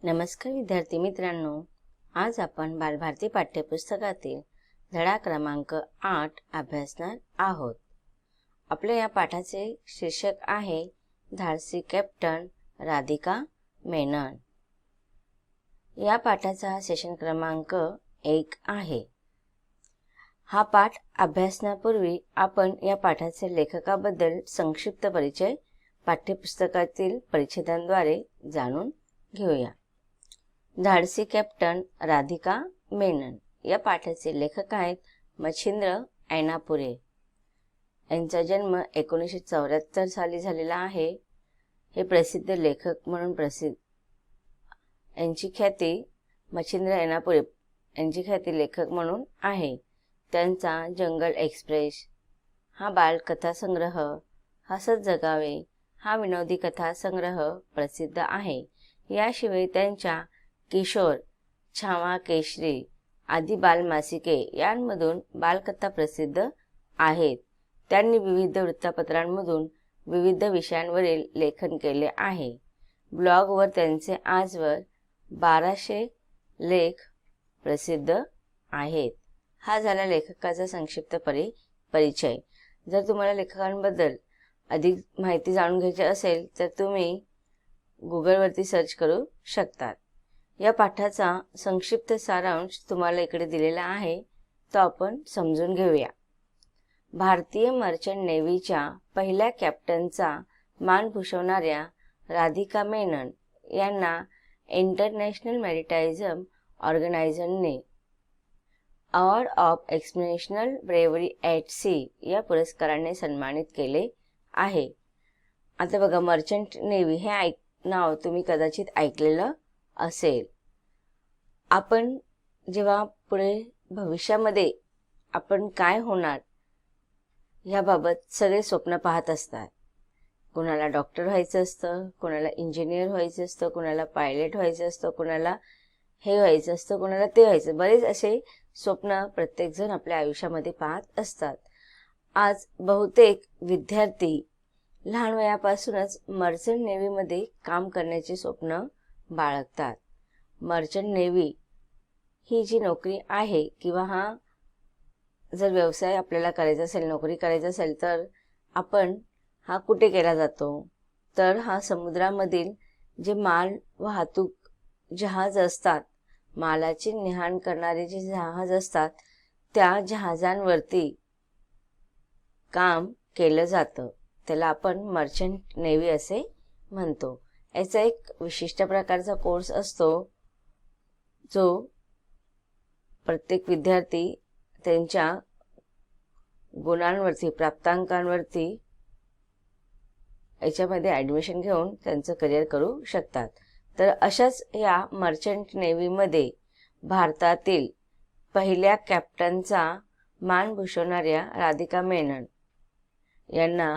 नमस्कार विद्यार्थी मित्रांनो, आज आपण बालभारती पाठ्यपुस्तकातील धडा क्रमांक 8 अभ्यासणार आहोत। आपल्या या पाठाचे शीर्षक आहे धाडसी कॅप्टन राधिका मेनन। या पाठाचा सेशन क्रमांक 1 आहे। हा पाठ अभ्यासण्यापूर्वी आपण या पाठाच्या लेखकाबद्दल संक्षिप्त परिचय पाठ्यपुस्तकातील परिच्छेदांद्वारे जाणून घेऊया। धाडसी कॅप्टन राधिका मेनन या पाठाचे लेखक आहेत मच्छिंद्र ऐनापुरे। यांचा जन्म 1974 साली झालेला आहे। हे प्रसिद्ध लेखक म्हणून यांची ख्याती मच्छिंद्र ऐनापुरे यांची ख्याती लेखक म्हणून आहे। त्यांचा जंगल एक्सप्रेस हा बालकथा संग्रह, हसत जगावे हा विनोदी कथा संग्रह प्रसिद्ध आहे। याशिवाय त्यांच्या किशोर, छावा केशरी आदी बालमासिके यांमधून बालकथा प्रसिद्ध आहेत। त्यांनी विविध वृत्तपत्रांमधून विविध विषयांवरील लेखन केले आहे। ब्लॉगवर त्यांचे आजवर 1200 लेख प्रसिद्ध आहेत। हा झाला लेखकाचा संक्षिप्त परिचय। जर तुम्हाला लेखकांबद्दल अधिक माहिती जाणून घ्यायची असेल तर तुम्ही गुगलवरती सर्च करू शकतात। या पाठाचा संक्षिप्त सारांश तुम्हाला इकडे दिलेला आहे, तो आपण समजून घेऊया। भारतीय मर्चंट नेव्हीच्या पहिल्या कॅप्टनचा मान भूषवणाऱ्या राधिका मेनन यांना इंटरनॅशनल मॅरिटाइम ऑर्गनायझेशनने award of exceptional bravery at sea या पुरस्काराने सन्मानित केले आहे। आता बघा, मर्चंट नेव्ही हे नाव तुम्ही कदाचित ऐकलेलं असेल। आपण जेव्हा पुढे भविष्यामध्ये आपण काय होणार याबाबत सगळे स्वप्न पाहत असतात। कोणाला डॉक्टर व्हायचं असतं, कोणाला इंजिनियर व्हायचं असतं, कोणाला पायलट व्हायचं असतं, कोणाला हे व्हायचं असतं, कोणाला ते व्हायचं। बरेच असे स्वप्न प्रत्येकजण आपल्या आयुष्यामध्ये पाहत असतात। आज बहुतेक विद्यार्थी लहान वयापासूनच मर्चंट नेव्हीमध्ये काम करण्याचे स्वप्न बाळगतात। मर्चंट नेव्ही ही जी नोकरी आहे किंवा हा जर व्यवसाय आपल्याला करायचा असेल, नोकरी करायची असेल तर आपण हा कुठे केला जातो, तर हा समुद्रामधील जे माल वाहतूक जहाज असतात, मालाची नेहाण करणारे जे जहाज असतात त्या जहाजांवरती काम केलं जातं। त्याला आपण मर्चंट नेव्ही असे म्हणतो। याचा एक विशिष्ट प्रकारचा कोर्स असतो जो प्रत्येक विद्यार्थी त्यांच्या गुणांवरती, प्राप्तांकांवरती याच्यामध्ये ॲडमिशन घेऊन त्यांचं करिअर करू शकतात। तर अशाच या मर्चंट नेव्हीमध्ये भारतातील पहिल्या कॅप्टनचा मान भूषवणाऱ्या राधिका मेनन यांना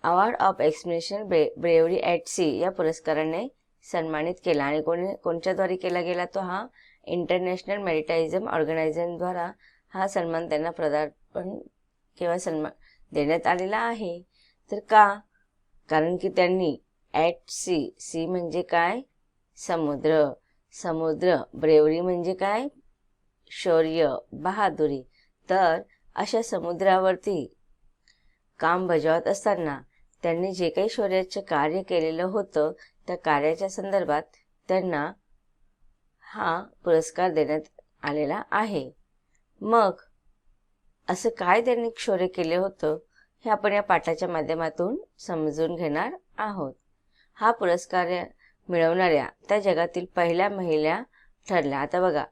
award of exceptional bravery at sea या पुरस्काराने सन्मानित केला। आणि कोणच्याद्वारे केला गेला, तो हा इंटरनॅशनल मॅरिटाइम ऑर्गनायझेशन द्वारा हा सन्मान त्यांना प्रदान किंवा सन्मान देण्यात आलेला आहे। तर का? कारण की त्यांनी ॲट सी, सी म्हणजे काय? समुद्र, समुद्र, ब्रेव्हरी म्हणजे काय? शौर्य, बहादुरी। तर अशा समुद्रावरती काम बजावत असताना त्यांनी जे काही शौर्याचे कार्य केलेलं होतं त्या कार्याच्या संदर्भात त्यांना हा पुरस्कार देण्यात आलेला आहे। मग असं काय त्यांनी शौर्य केले होतं हे आपण या पाठाच्या माध्यमातून समजून घेणार आहोत। हा पुरस्कार मिळवणाऱ्या त्या जगातील पहिल्या महिला ठरल्या। आता बघा,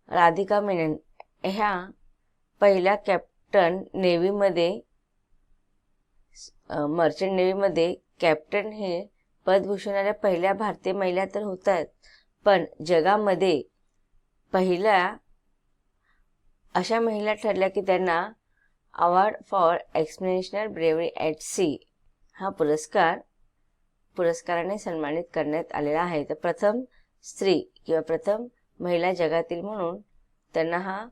राधिका मेनन ह्या पहिल्या कॅप्टन नेव्हीमध्ये, मर्चंट नेव्हीमध्ये कॅप्टन हे पद भूषवणाऱ्या पहिल्या भारतीय महिला तर होतात, पण जगामध्ये पहिल्या अशा महिला ठरल्या की त्यांना award for exceptional bravery at sea हा पुरस्काराने सन्मानित करण्यात आलेला आहे। तर प्रथम स्त्री किंवा प्रथम महिला जगातील म्हणून त्यांना हा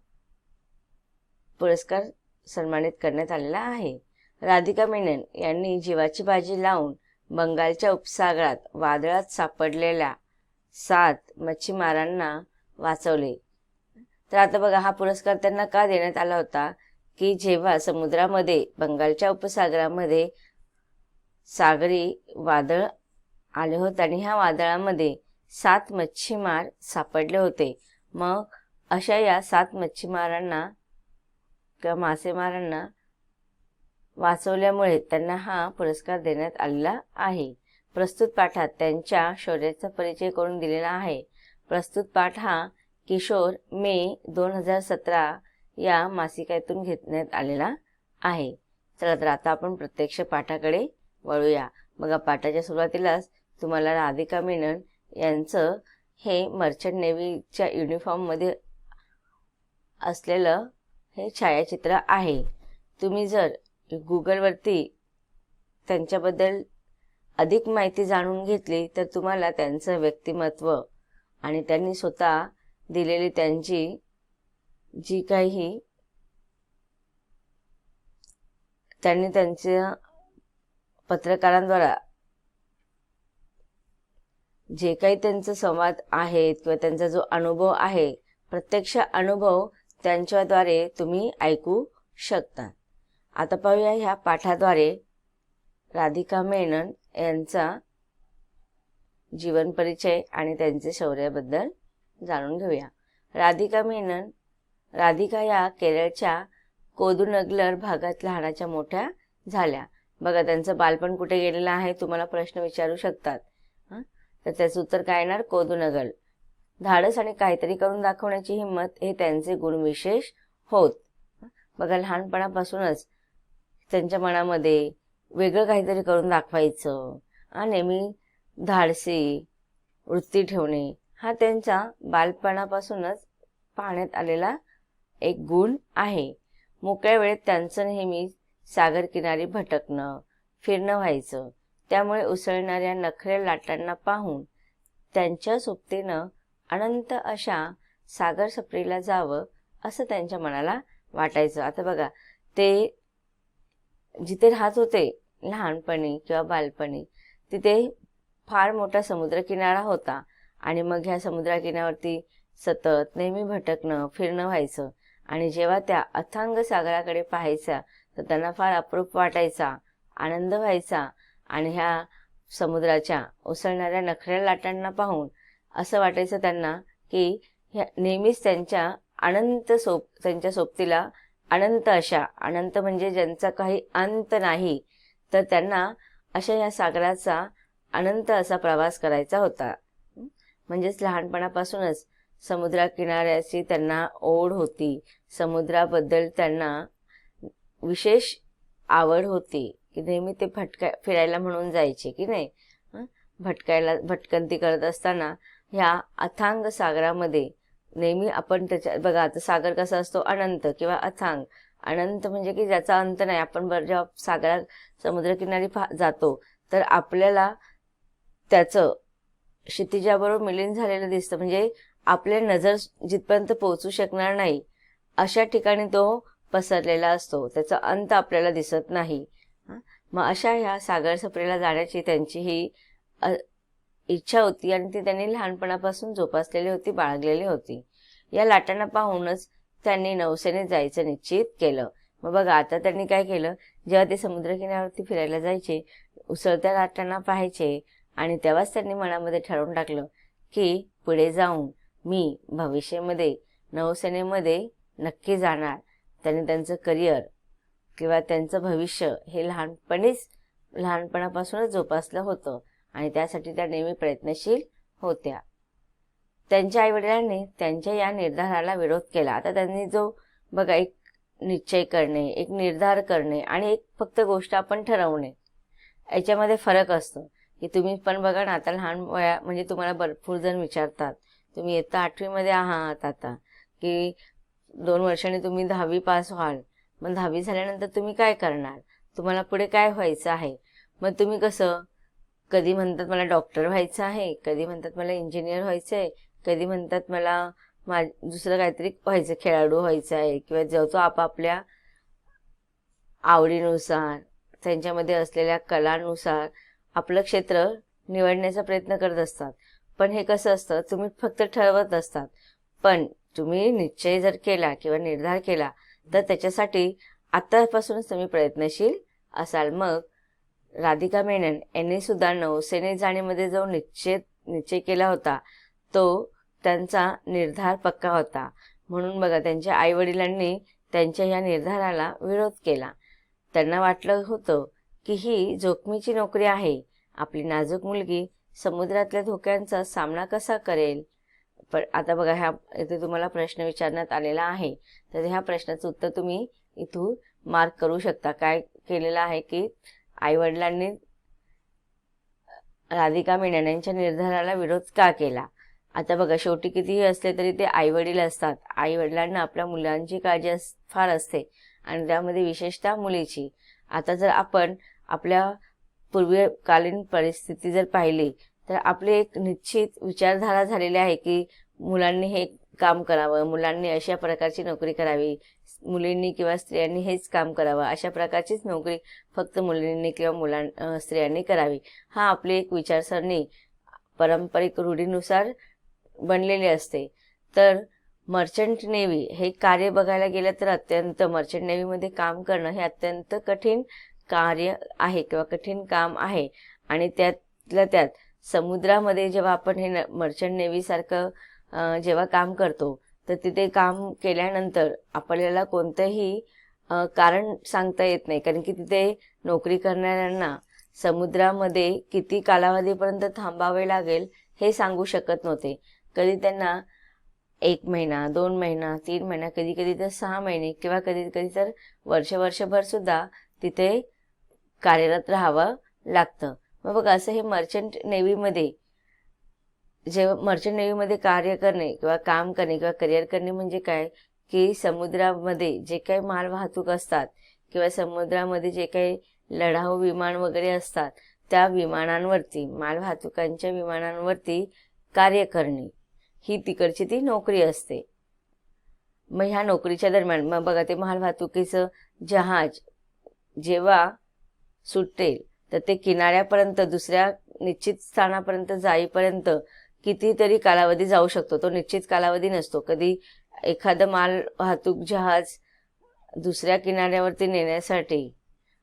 पुरस्कार सन्मानित करण्यात आलेला आहे। राधिका मेनन यांनी जीवाची बाजी लावून बंगालच्या उपसागरात वादळात सापडलेल्या 7 मच्छीमारांना वाचवले. तर आता बघा, हा पुरस्कार त्यांना का देण्यात आला होता की जेव्हा समुद्रामध्ये, बंगालच्या उपसागरामध्ये सागरी वादळ आले होते आणि ह्या वादळामध्ये 7 मच्छीमार सापडले होते. मग अशा या 7 मच्छीमारांना किंवा मासेमारांना वाचवल्यामुळे त्यांना हा पुरस्कार देण्यात आलेला आहे. प्रस्तुत पाठात त्यांच्या शौर्याचा परिचय करून दिलेला आहे. प्रस्तुत पाठ हा किशोर मे 2017 या मासिकातून घेण्यात आलेला आहे. चला तर आता आपण प्रत्यक्ष पाठाकडे वळूया. बघा, पाठाच्या सुरुवातीलाच तुम्हाला राधिका मेनन यांचं हे मर्चंट नेव्हीच्या युनिफॉर्ममध्ये असलेलं हे छायाचित्र आहे. तुम्ही जर गुगलवरती त्यांच्याबद्दल अधिक माहिती जाणून घेतली तर तुम्हाला त्यांचं व्यक्तिमत्व आणि त्यांनी स्वतः दिलेली त्यांची जी काही त्यांनी त्यांच्या पत्रकारांद्वारा जे काही त्यांचे संवाद आहेत किंवा त्यांचा जो अनुभव आहे, प्रत्यक्ष अनुभव त्यांच्याद्वारे तुम्ही ऐकू शकता. आता पाहूया ह्या पाठाद्वारे राधिका मेनन यांचा जीवन परिचय आणि त्यांचे शौर्याबद्दल जाणून घेऊया. राधिका मेनन. राधिका या केरळच्या कोदुनगलर भागात लहानाच्या मोठ्या झाल्या. बघा, त्यांचं बालपण कुठे गेलेलं आहे तुम्हाला प्रश्न विचारू शकतात. तर त्याचं उत्तर काय येणार? कोदुनगल. धाडस आणि काहीतरी करून दाखवण्याची हिंमत हे त्यांचे गुणविशेष होत. बघा, लहानपणापासूनच त्यांच्या मनामध्ये वेगळं काहीतरी करून दाखवायचं, नेहमी धाडसी वृत्ती ठेवणे हा त्यांचा बालपणापासूनच पाहण्यात आलेला एक गुण आहे. मोकळ्या वेळेत त्यांचं नेहमी सागर किनारी भटकणं, फिरणं व्हायचं. त्यामुळे उसळणाऱ्या नखऱ्या लाटांना पाहून त्यांच्या सोबतीनं अनंत अशा सागर सफरीला जावं असं त्यांच्या मनाला वाटायचं. आता बघा, ते जिथे राहत होते लहानपणी किंवा बालपणी, तिथे फार मोठा समुद्रकिनारा होता आणि मग ह्या समुद्रकिनाऱ्यावरती सतत नेहमी भटकणं, फिरणं व्हायचं. आणि जेव्हा त्या अथांग सागराकडे पाहायच्या तर त्यांना फार अप्रूप वाटायचा, आनंद व्हायचा. आणि ह्या समुद्राच्या उसळणाऱ्या नखऱ्या लाटांना पाहून असं वाटायचं त्यांना की नेहमीच त्यांच्या त्यांच्या सोबतीला अनंत अशा, अनंत म्हणजे ज्यांचा काही अंत नाही, तर त्यांना अशा या सागराचा अनंत असा प्रवास करायचा होता. म्हणजेच लहानपणापासूनच समुद्रकिनाऱ्याची त्यांना ओढ होती. समुद्राबद्दल त्यांना विशेष आवड होती की नेहमी ते फिरायला म्हणून जायचे की नाही. भटकंती करत असताना ह्या अथांग सागरामध्ये नेहमी आपण बघा, आता सागर कसा असतो? अनंत किंवा अथांग. अनंत म्हणजे की ज्याचा अंत नाही. आपण जेव्हा समुद्रकिनारी जातो तर आपल्याला त्याचं क्षितिजाबरोबर मिलीन झालेलं दिसतं. म्हणजे आपल्या नजर जिथपर्यंत पोहोचू शकणार नाही अशा ठिकाणी तो पसरलेला असतो. त्याचा अंत आपल्याला दिसत नाही. मग अशा ह्या सागर सफरीला जाण्याची त्यांची ही इच्छा होती आणि ती त्यांनी लहानपणापासून जोपासलेली होती, बाळगलेली होती. या लाटांना पाहूनच त्यांनी नौसेनेत जायचं निश्चित केलं. मग बघा, आता त्यांनी काय केलं, जेव्हा ते समुद्रकिनाऱ्यावरती फिरायला जायचे, उसळत्या लाटांना पाहायचे आणि तेव्हाच त्यांनी मनामध्ये ठरवून टाकलं की पुढे जाऊन मी भविष्यामध्ये नौसेनेमध्ये नक्की जाणार. त्यांनी त्यांचं करिअर किंवा त्यांचं भविष्य हे लहानपणापासूनच जोपासलं होतं आणि त्यासाठी त्या नेहमी प्रयत्नशील होत्या. त्यांच्या आईवडिलांनी त्यांच्या या निर्धाराला विरोध केला. आता त्यांनी जो बघा, एक निश्चय करणे, एक निर्धार करणे आणि एक फक्त गोष्ट आपण ठरवणे, याच्यामध्ये फरक असतो. की तुम्ही पण बघा ना, आता लहान वया म्हणजे तुम्हाला भरपूर जण विचारतात, तुम्ही इयत्ता 8वी मध्ये आहात आता, की 2 वर्षांनी तुम्ही 10वी पास व्हाल. मग 10वी झाल्यानंतर तुम्ही काय करणार? तुम्हाला पुढे काय व्हायचं आहे? मग तुम्ही कसं, कधी म्हणतात मला डॉक्टर व्हायचं आहे, कधी म्हणतात मला इंजिनियर व्हायचं आहे, कधी म्हणतात मला दुसरं काहीतरी व्हायचं, खेळाडू व्हायचं आहे, किंवा जो तो आपापल्या आवडीनुसार त्यांच्यामध्ये असलेल्या कलानुसार आपलं क्षेत्र निवडण्याचा प्रयत्न करत असतात. पण हे कसं असतं, तुम्ही फक्त ठरवत असतात, पण तुम्ही निश्चय जर केला किंवा निर्धार केला तर त्याच्यासाठी आतापासूनच तुम्ही प्रयत्नशील असाल. मग राधिका मेनन यांनी सुद्धा नौसेनेत जाण्यामध्ये जो निश्चय केला होता तो त्यांचा निर्धार पक्का होता. म्हणून बघा, त्यांच्या आई वडिलांनी त्यांच्या या निर्धाराला विरोध केला. त्यांना वाटलं होतं की ही जोखमीची नोकरी आहे, आपली नाजूक मुलगी समुद्रातल्या धोक्यांचा सामना कसा करेल. पण आता बघा, इथे तुम्हाला प्रश्न विचारण्यात आलेला आहे, तर ह्या प्रश्नाचं उत्तर तुम्ही इथून मार्क करू शकता. काय केलेलं आहे की आईवडिलांनी राधिका मेनन यांच्या निर्धाराला विरोध का केला. आता बघा, शेवटी कितीही असले तरी ते आईवडील असतात. आईवडिलांना आपल्या मुलांची काळजी फार असते आणि त्यामध्ये विशेषतः मुलीची. आता जर आपण आपल्या पूर्वकालीन परिस्थिती जर पाहिली तर आपली एक निश्चित विचारधारा झालेली आहे की मुलांनी हे काम करावं, मुलांनी अशा प्रकारची नोकरी करावी, मुलींनी किंवा स्त्रियांनी हेच काम करावं, अशा प्रकारचीच नोकरी फक्त मुलींनी किंवा स्त्रियांनी करावी. हा आपली एक विचारसरणी पारंपरिक रूढीनुसार बनलेली असते. तर मर्चंट नेव्ही हे कार्य बघायला गेलं तर मर्चंट नेव्हीमध्ये काम करणं हे अत्यंत कठीण कार्य आहे किंवा कठीण काम आहे. आणि त्यातल्या त्यात समुद्रामध्ये जेव्हा आपण हे मर्चंट नेव्ही सारखं जेव्हा काम करतो तर तिथे काम केल्यानंतर आपल्याला कोणतंही कारण सांगता येत नाही, कारण की तिथे नोकरी करणाऱ्यांना समुद्रामध्ये किती कालावधीपर्यंत थांबावे लागेल हे सांगू शकत नव्हते. कधी त्यांना 1 महिना, 2 महिना, 3 महिना, कधी कधी तर 6 महिने किंवा कधी कधी तर वर्षभर सुद्धा तिथे कार्यरत राहावं लागतं. मग बघा, असं हे मर्चंट नेव्हीमध्ये कार्य करणे किंवा काम करणे किंवा करिअर करणे म्हणजे काय की समुद्रामध्ये जे काही मालवाहतूक असतात किंवा समुद्रामध्ये जे काही लढाऊ विमान वगैरे असतात त्या विमानांवरती, मालवाहतुकांच्या विमानांवरती कार्य करणे ही तिकडची ती नोकरी असते. मग ह्या नोकरीच्या दरम्यान मग बघा, ते मालवाहतुकीचं जहाज जेव्हा सुटेल तर ते किनाऱ्यापर्यंत, दुसऱ्या निश्चित स्थानापर्यंत जाईपर्यंत कितीतरी कालावधी जाऊ शकतो. तो निश्चित कालावधी नसतो. कधी एखादं माल वाहतूक जहाज दुसऱ्या किनाऱ्यावरती नेण्यासाठी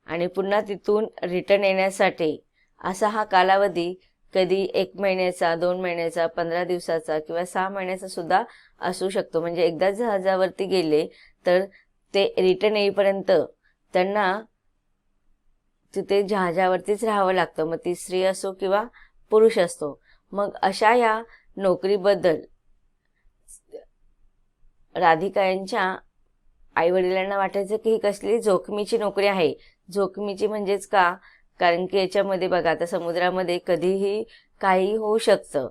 आणि पुन्हा तिथून रिटर्न येण्यासाठी असा हा कालावधी कधी 1 महिन्याचा, 2 महिन्याचा, 15 दिवसाचा किंवा 6 महिन्याचा सुद्धा असू शकतो. म्हणजे एकदा जहाजावरती गेले तर ते रिटर्न येईपर्यंत त्यांना तिथे जहाजावरतीच राहावं लागतं. मग ती स्त्री असो किंवा पुरुष असतो. मग अशा या नोकरीबद्दल राधिका यांच्या आईवडिलांना वाटायचं की ही कसली जोखमीची नोकरी आहे. जोखमीची म्हणजेच का, कारण की याच्यामध्ये बघा, आता समुद्रामध्ये कधीही काही होऊ शकतं.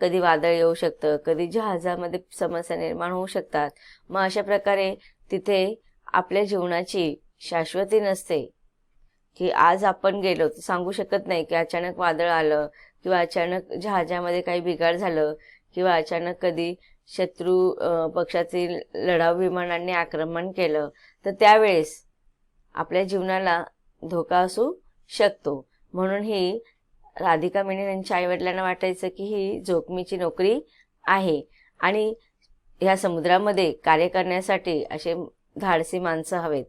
कधी वादळ येऊ शकतं, कधी जहाजामध्ये समस्या निर्माण होऊ शकतात. मग अशा प्रकारे तिथे आपल्या जीवनाची शाश्वती नसते की आज आपण गेलो तर सांगू शकत नाही की अचानक वादळ आलं किंवा अचानक जहाजामध्ये काही बिघाड झालं किंवा अचानक कधी शत्रू पक्षातील लढाऊ विमानांनी आक्रमण केलं तर त्यावेळेस आपल्या जीवनाला धोका असू शकतो. म्हणून ही राधिका मेनन यांच्या आईवडिलांना वाटायचं की ही जोखमीची नोकरी आहे आणि ह्या समुद्रामध्ये कार्य करण्यासाठी असे धाडसी माणसं हवेत.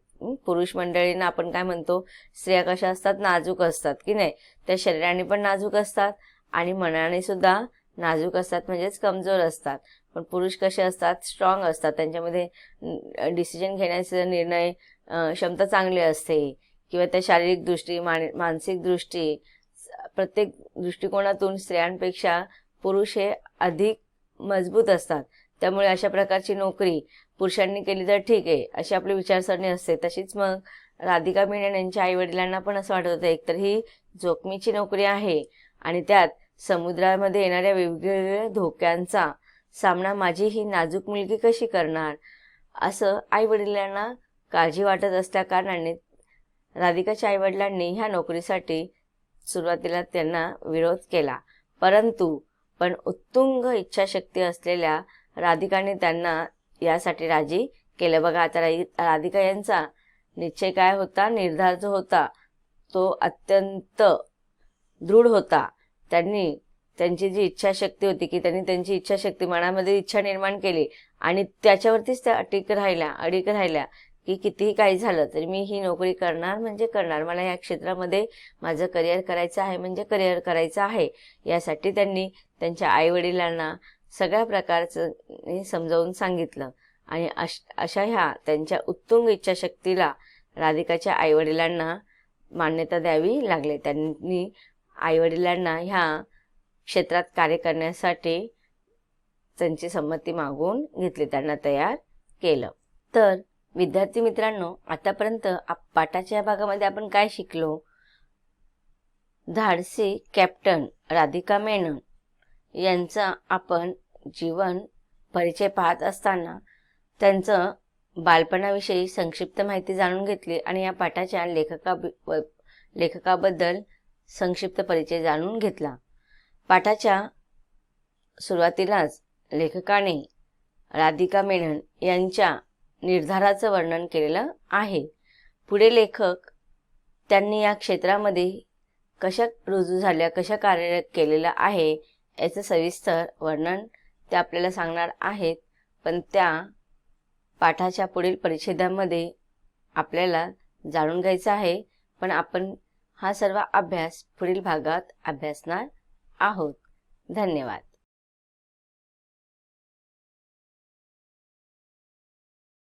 पुरुष मंडळींना आपण काय म्हणतो, स्त्रिया कशा असतात, नाजूक असतात की नाही, त्या शरीराने पण नाजूक असतात आणि मनाने सुद्धा नाजूक असतात, म्हणजेच कमजोर असतात. पण पुरुष कसे असतात, स्ट्रॉंग असतात, त्यांच्यामध्ये डिसिजन घेण्याचे निर्णय क्षमता चांगली असते किंवा त्या शारीरिक दृष्टी, मानसिक दृष्टी, प्रत्येक दृष्टिकोनातून स्त्रियांपेक्षा पुरुष हे अधिक मजबूत असतात. त्यामुळे अशा प्रकारची नोकरी पुरुषांनी केली तर ठीक आहे अशी आपली विचारसरणी असते. तशीच मग राधिका मेनन यांच्या आईवडिलांना पण असं वाटत होतं, एकतर ही जोखमीची नोकरी आहे आणि त्यात समुद्रामध्ये येणाऱ्या वेगवेगळ्या धोक्यांचा सामना माझी ही नाजूक मुलगी कशी करणार, असं आईवडिलांना काळजी वाटत असल्या कारणाने राधिकाच्या आईवडिलांनी ह्या नोकरीसाठी सुरुवातीला त्यांना विरोध केला. पण उत्तुंग इच्छाशक्ती असलेल्या राधिकाने त्यांना यासाठी राजी केलं. बघा, आता राधिका यांचा निश्चय काय होता, निर्धार जो होता तो अत्यंत दृढ होता. त्यांची जी इच्छाशक्ती होती की त्यांनी त्यांची इच्छाशक्ती, मनामध्ये इच्छा निर्माण केली आणि त्याच्यावरतीच त्या अडीक राहिल्या की कितीही काही झालं तरी मी ही नोकरी करणार म्हणजे करणार, मला या क्षेत्रामध्ये माझं करिअर करायचं आहे म्हणजे करिअर करायचं आहे. यासाठी त्यांनी त्यांच्या आईवडिलांना सगळ्या प्रकारचं समजावून सांगितलं आणि अशा ह्या त्यांच्या उत्तुंग इच्छाशक्तीला राधिकाच्या आईवडिलांना मान्यता द्यावी लागली. त्यांनी आईवडिलांना ह्या क्षेत्रात कार्य करण्यासाठी त्यांची संमती मागून घेतली, त्यांना तयार केलं. तर विद्यार्थी मित्रांनो, आतापर्यंत पाठाच्या या भागामध्ये आपण काय शिकलो? धाडसी कॅप्टन राधिका मेनन यांचा आपण जीवन परिचय पाहत असताना त्यांचं बालपणाविषयी संक्षिप्त माहिती जाणून घेतली आणि या पाठाच्या लेखकाबद्दल संक्षिप्त परिचय जाणून घेतला. पाठाच्या सुरुवातीलाच लेखकाने राधिका मेनन यांच्या निर्धाराचं वर्णन केलेलं आहे. पुढे लेखक त्यांनी या क्षेत्रामध्ये कशा रुजू झाल्या, कशा कार्यरत केलेलं आहे याचं सविस्तर वर्णन ते आपल्याला सांगणार आहेत. पण त्या पाठाच्या पुढील परिच्छेदामध्ये आपल्याला जाणून घ्यायचं आहे. पण आपण हा सर्व अभ्यास पुढील भागात अभ्यासणार आहोत. धन्यवाद.